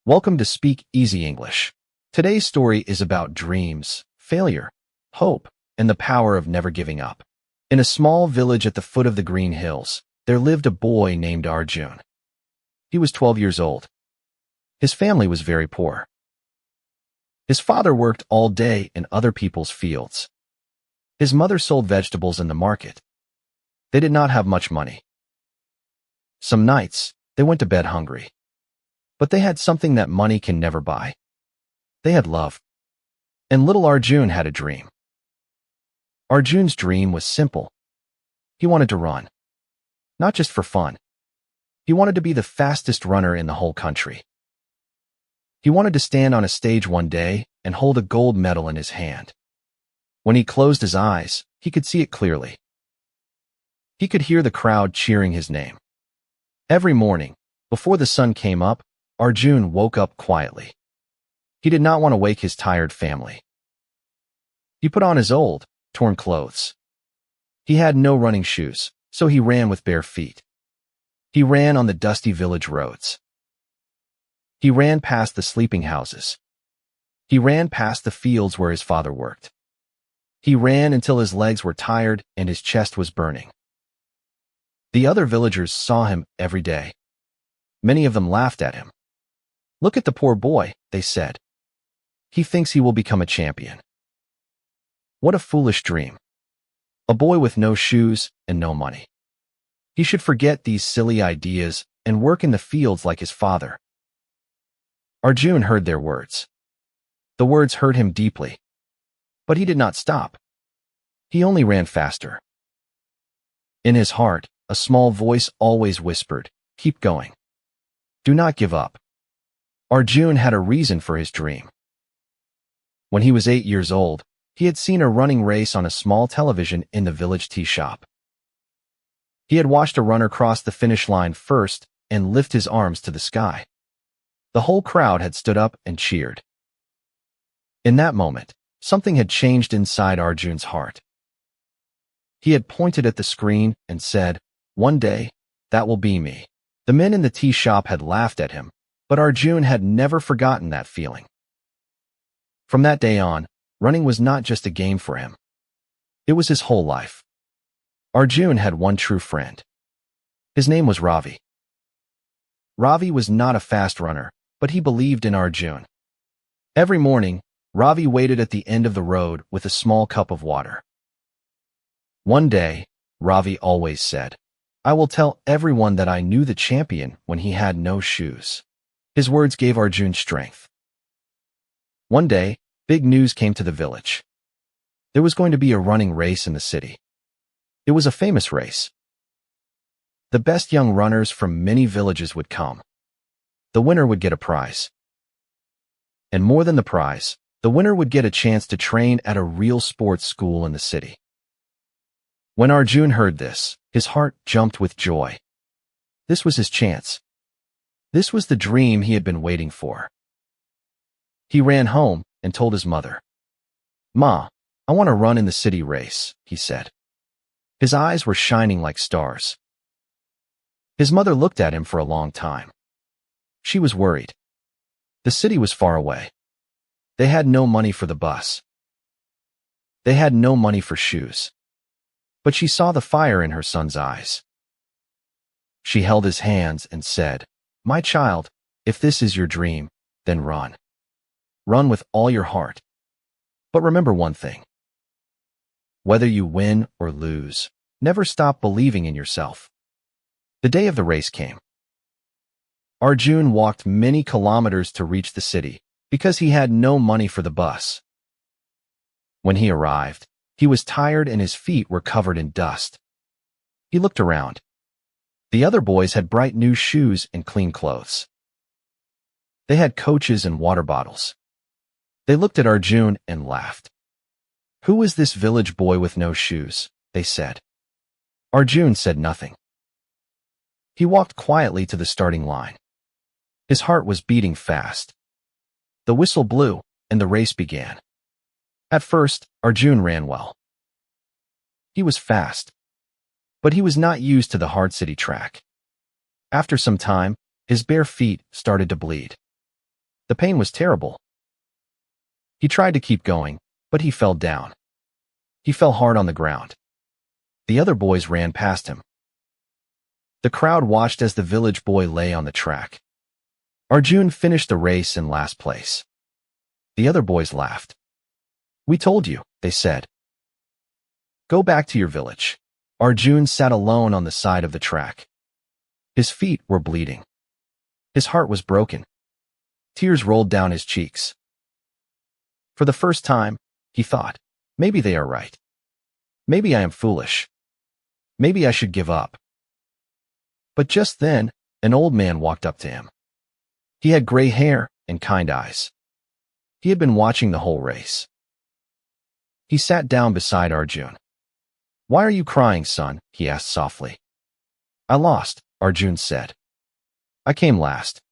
Welcome to Speak Easy English. Today's story is about dreams, failure, hope, and the power of never giving up. In a small village at the foot of the Green Hills, there lived a boy named Arjun. He was 12 years old. His family was very poor. His father worked all day in other people's fields. His mother sold vegetables in the market. They did not have much money. Some nights, they went to bed hungry. But they had something that money can never buy. They had love. And little Arjun had a dream. Arjun's dream was simple. He wanted to run. Not just for fun. He wanted to be the fastest runner in the whole country. He wanted to stand on a stage one day and hold a gold medal in his hand. When he closed his eyes, he could see it clearly. He could hear the crowd cheering his name. Every morning, before the sun came up, Arjun woke up quietly. He did not want to wake his tired family. He put on his old, torn clothes. He had no running shoes, so he ran with bare feet. He ran on the dusty village roads. He ran past the sleeping houses. He ran past the fields where his father worked. He ran until his legs were tired and his chest was burning. The other villagers saw him every day. Many of them laughed at him. "Look at the poor boy," they said. "He thinks he will become a champion." What a foolish dream. A boy with no shoes and no money. He should forget these silly ideas and work in the fields like his father. Arjun heard their words. The words hurt him deeply. But he did not stop. He only ran faster. In his heart, a small voice always whispered, "Keep going. Do not give up." Arjun had a reason for his dream. When he was 8 years old, he had seen a running race on a small television in the village tea shop. He had watched a runner cross the finish line first and lift his arms to the sky. The whole crowd had stood up and cheered. In that moment, something had changed inside Arjun's heart. He had pointed at the screen and said, "One day, that will be me." The men in the tea shop had laughed at him, but Arjun had never forgotten that feeling. From that day on, running was not just a game for him. It was his whole life. Arjun had one true friend. His name was Ravi. Ravi was not a fast runner, but he believed in Arjun. Every morning, Ravi waited at the end of the road with a small cup of water. One day, Ravi always said, "I will tell everyone that I knew the champion when he had no shoes." His words gave Arjun strength. One day, big news came to the village. There was going to be a running race in the city. It was a famous race. The best young runners from many villages would come. The winner would get a prize. And more than the prize, the winner would get a chance to train at a real sports school in the city. When Arjun heard this, his heart jumped with joy. This was his chance. This was the dream he had been waiting for. He ran home and told his mother. "Ma, I want to run in the city race," he said. His eyes were shining like stars. His mother looked at him for a long time. She was worried. The city was far away. They had no money for the bus. They had no money for shoes. But she saw the fire in her son's eyes. She held his hands and said, "My child, if this is your dream, then run. Run with all your heart. But remember one thing. Whether you win or lose, never stop believing in yourself." The day of the race came. Arjun walked many kilometers to reach the city because he had no money for the bus. When he arrived, he was tired and his feet were covered in dust. He looked around. The other boys had bright new shoes and clean clothes. They had coaches and water bottles. They looked at Arjun and laughed. "Who is this village boy with no shoes?" they said. Arjun said nothing. He walked quietly to the starting line. His heart was beating fast. The whistle blew, and the race began. At first, Arjun ran well. He was fast. But he was not used to the hard city track. After some time, his bare feet started to bleed. The pain was terrible. He tried to keep going, but he fell down. He fell hard on the ground. The other boys ran past him. The crowd watched as the village boy lay on the track. Arjun finished the race in last place. The other boys laughed. "We told you," they said. "Go back to your village." Arjun sat alone on the side of the track. His feet were bleeding. His heart was broken. Tears rolled down his cheeks. For the first time, he thought, maybe they are right. Maybe I am foolish. Maybe I should give up. But just then, an old man walked up to him. He had gray hair and kind eyes. He had been watching the whole race. He sat down beside Arjun. "Why are you crying, son?" he asked softly. "I lost," Arjun said. "I came last."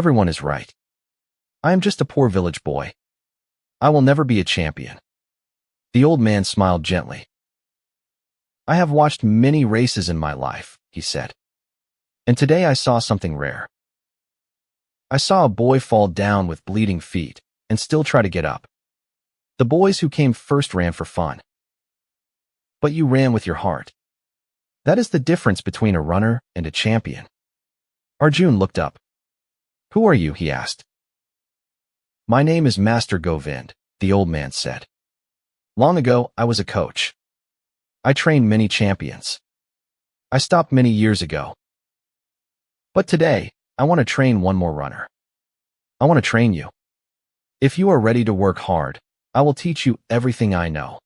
"Everyone is right. I am just a poor village boy. I will never be a champion." The old man smiled gently. "I have watched many races in my life," he said. "And today I saw something rare. I saw a boy fall down with bleeding feet and still try to get up. The boys who came first ran for fun. But you ran with your heart. That is the difference between a runner and a champion." Arjun looked up. "Who are you?" he asked. "My name is Master Govind," the old man said. "Long ago, I was a coach. I trained many champions. I stopped many years ago. But today, I want to train one more runner. I want to train you. If you are ready to work hard, I will teach you everything I know."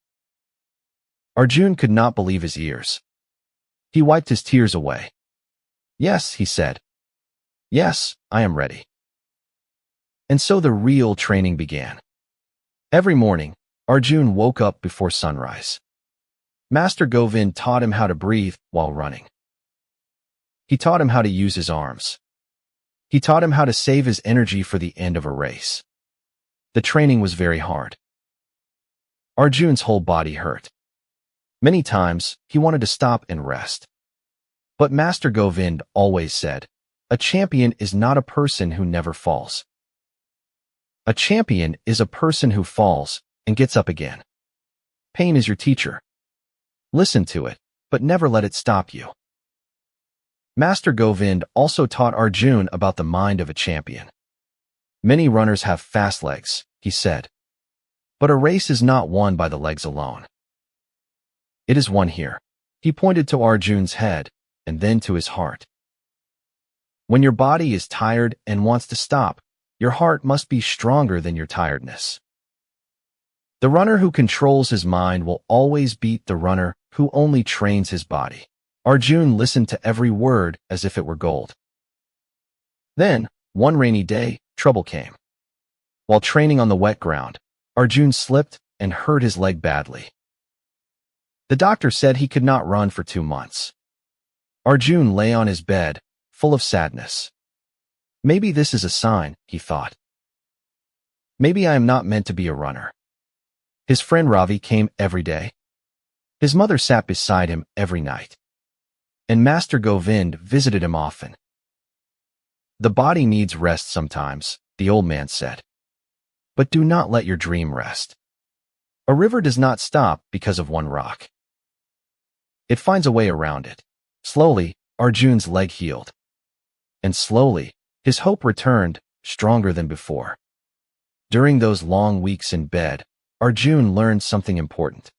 Arjun could not believe his ears. He wiped his tears away. "Yes," he said. "Yes, I am ready." And so the real training began. Every morning, Arjun woke up before sunrise. Master Govind taught him how to breathe while running. He taught him how to use his arms. He taught him how to save his energy for the end of a race. The training was very hard. Arjun's whole body hurt. Many times, he wanted to stop and rest. But Master Govind always said, "A champion is not a person who never falls. A champion is a person who falls and gets up again. Pain is your teacher. Listen to it, but never let it stop you." Master Govind also taught Arjun about the mind of a champion. "Many runners have fast legs," he said. "But a race is not won by the legs alone. It is won here." He pointed to Arjun's head and then to his heart. "When your body is tired and wants to stop, your heart must be stronger than your tiredness. The runner who controls his mind will always beat the runner who only trains his body." Arjun listened to every word as if it were gold. Then, one rainy day, trouble came. While training on the wet ground, Arjun slipped and hurt his leg badly. The doctor said he could not run for 2 months. Arjun lay on his bed, full of sadness. Maybe this is a sign, he thought. Maybe I am not meant to be a runner. His friend Ravi came every day. His mother sat beside him every night. And Master Govind visited him often. "The body needs rest sometimes," the old man said. "But do not let your dream rest. A river does not stop because of one rock. It finds a way around it." Slowly, Arjun's leg healed. And slowly, his hope returned, stronger than before. During those long weeks in bed, Arjun learned something important.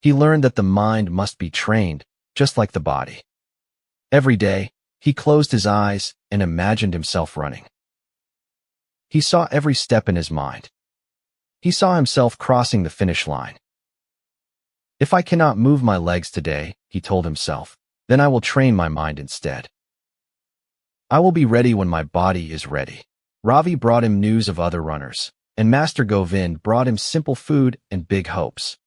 He learned that the mind must be trained, just like the body. Every day, he closed his eyes and imagined himself running. He saw every step in his mind. He saw himself crossing the finish line. "If I cannot move my legs today," he told himself, "then I will train my mind instead. I will be ready when my body is ready." Ravi brought him news of other runners, and Master Govind brought him simple food and big hopes.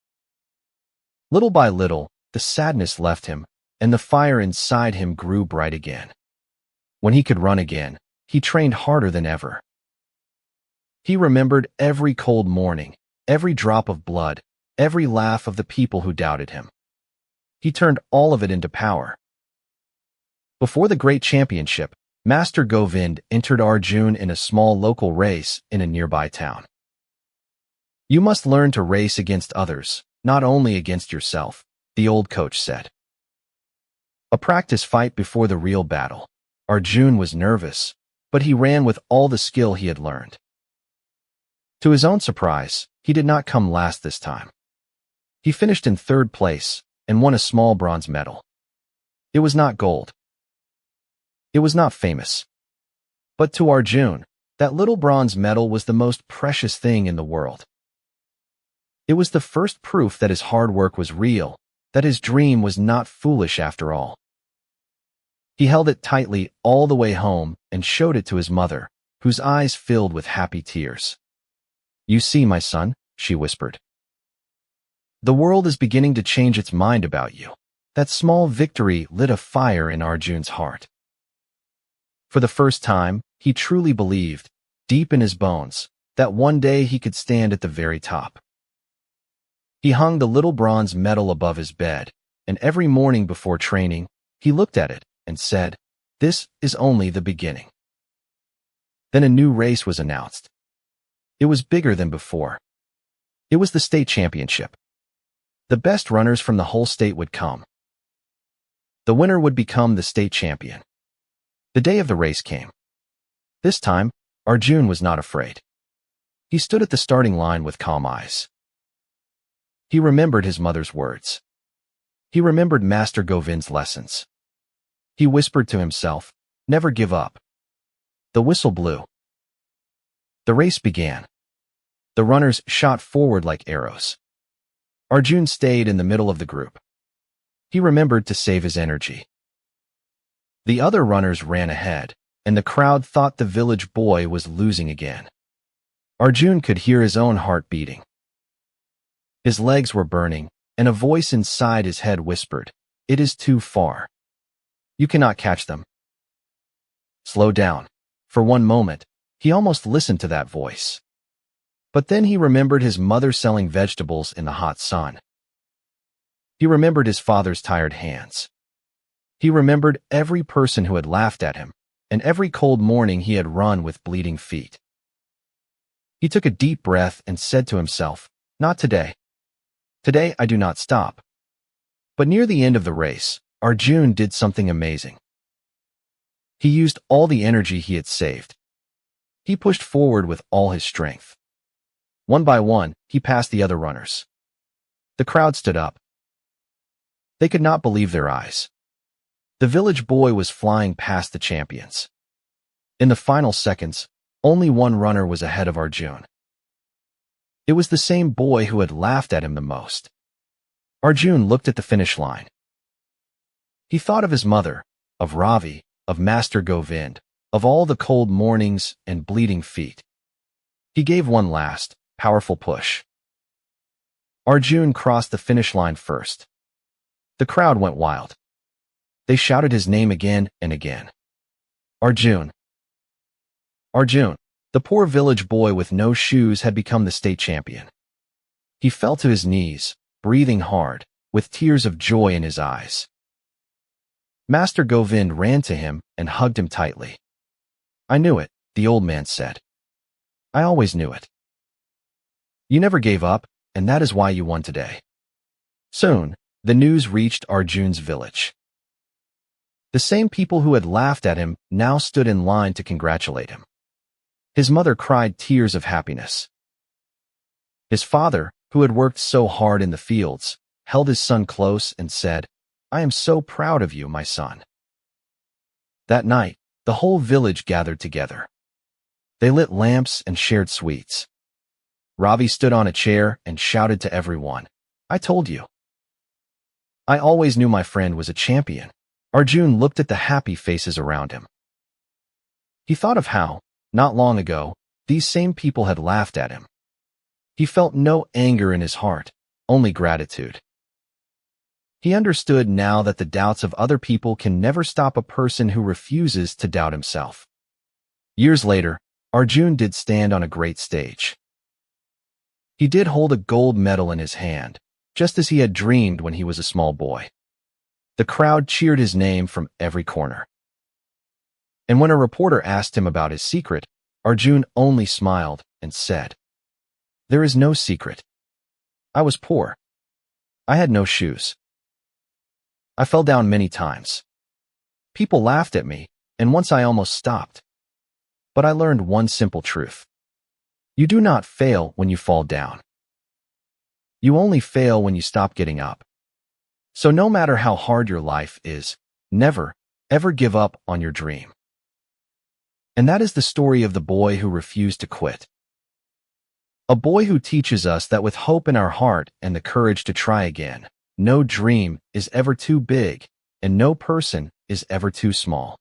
Little by little, the sadness left him, and the fire inside him grew bright again. When he could run again, he trained harder than ever. He remembered every cold morning, every drop of blood, every laugh of the people who doubted him. He turned all of it into power. Before the great championship, Master Govind entered Arjun in a small local race in a nearby town. You must learn to race against others, not only against yourself, the old coach said. A practice fight before the real battle. Arjun was nervous, but he ran with all the skill he had learned. To his own surprise, he did not come last this time. He finished in third place and won a small bronze medal. It was not gold. It was not famous. But to Arjun, that little bronze medal was the most precious thing in the world. It was the first proof that his hard work was real, that his dream was not foolish after all. He held it tightly all the way home and showed it to his mother, whose eyes filled with happy tears. You see, my son, she whispered. The world is beginning to change its mind about you. That small victory lit a fire in Arjun's heart. For the first time, he truly believed, deep in his bones, that one day he could stand at the very top. He hung the little bronze medal above his bed, and every morning before training, he looked at it and said, "This is only the beginning." Then a new race was announced. It was bigger than before. It was the state championship. The best runners from the whole state would come. The winner would become the state champion. The day of the race came. This time, Arjun was not afraid. He stood at the starting line with calm eyes. He remembered his mother's words. He remembered Master Govind's lessons. He whispered to himself, "Never give up." The whistle blew. The race began. The runners shot forward like arrows. Arjun stayed in the middle of the group. He remembered to save his energy. The other runners ran ahead, and the crowd thought the village boy was losing again. Arjun could hear his own heart beating. His legs were burning, and a voice inside his head whispered, "It is too far. You cannot catch them. Slow down." For one moment, he almost listened to that voice. But then he remembered his mother selling vegetables in the hot sun. He remembered his father's tired hands. He remembered every person who had laughed at him, and every cold morning he had run with bleeding feet. He took a deep breath and said to himself, "Not today. Today I do not stop." But near the end of the race, Arjun did something amazing. He used all the energy he had saved. He pushed forward with all his strength. One by one, he passed the other runners. The crowd stood up. They could not believe their eyes. The village boy was flying past the champions. In the final seconds, only one runner was ahead of Arjun. It was the same boy who had laughed at him the most. Arjun looked at the finish line. He thought of his mother, of Ravi, of Master Govind, of all the cold mornings and bleeding feet. He gave one last, powerful push. Arjun crossed the finish line first. The crowd went wild. They shouted his name again and again. Arjun. Arjun. The poor village boy with no shoes had become the state champion. He fell to his knees, breathing hard, with tears of joy in his eyes. Master Govind ran to him and hugged him tightly. "I knew it," the old man said. "I always knew it. You never gave up, and that is why you won today." Soon, the news reached Arjun's village. The same people who had laughed at him now stood in line to congratulate him. His mother cried tears of happiness. His father, who had worked so hard in the fields, held his son close and said, "I am so proud of you, my son." That night, the whole village gathered together. They lit lamps and shared sweets. Ravi stood on a chair and shouted to everyone, "I told you. I always knew my friend was a champion." Arjun looked at the happy faces around him. He thought of how, not long ago, these same people had laughed at him. He felt no anger in his heart, only gratitude. He understood now that the doubts of other people can never stop a person who refuses to doubt himself. Years later, Arjun did stand on a great stage. He did hold a gold medal in his hand, just as he had dreamed when he was a small boy. The crowd cheered his name from every corner. And when a reporter asked him about his secret, Arjun only smiled and said, "There is no secret. I was poor. I had no shoes. I fell down many times. People laughed at me, and once I almost stopped. But I learned one simple truth. You do not fail when you fall down. You only fail when you stop getting up. So no matter how hard your life is, never, ever give up on your dream." And that is the story of the boy who refused to quit. A boy who teaches us that with hope in our heart and the courage to try again, no dream is ever too big, and no person is ever too small.